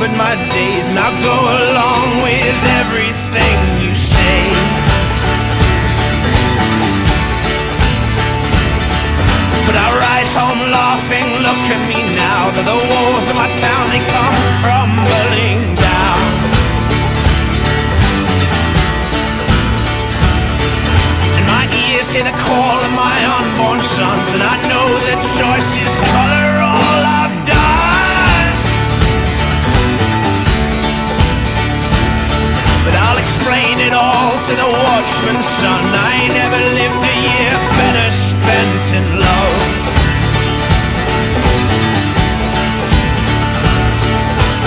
numbered my days, and I'll go along with everything you say. But I ride home laughing, look at me now, that the walls of my town, they come crumbling down. And my ears hear the call of my unborn sons, and I know that choice is color all I've done. But I'll explain it all to the watchman's son. I ain't never lived a year better spent in love.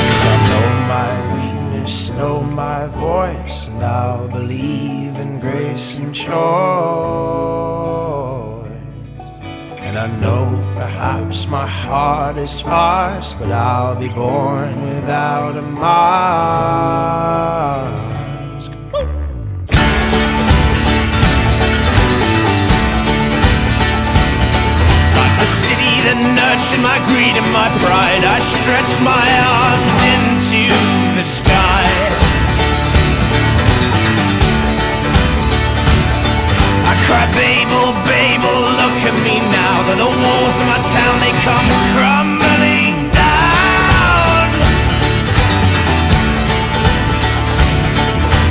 Cause I know my weakness, know my voice, and I'll believe in grace and choice. And I know perhaps my heart is sparse, but I'll be born without a mask. That nurtured my greed and my pride, I stretched my arms into the sky. I cried, Babel, Babel, look at me now, that the walls of my town, they come crumbling down.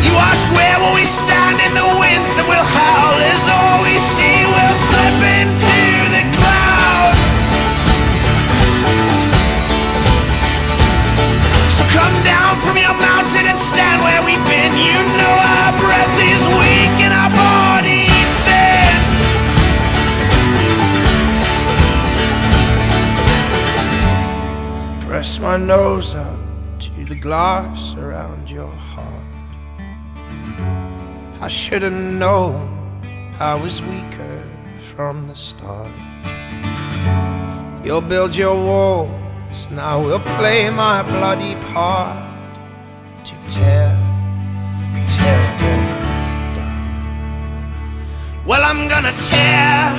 You ask, where will we stand in the winds that will howl, as all we see will slip into the cloud. Come down from your mountain and stand where we've been. You know our breath is weak and our body thin. Press my nose up to the glass around your heart. I should have known I was weaker from the start. You'll build your wall, and I will play my bloody part to tear them down. Well, I'm gonna tear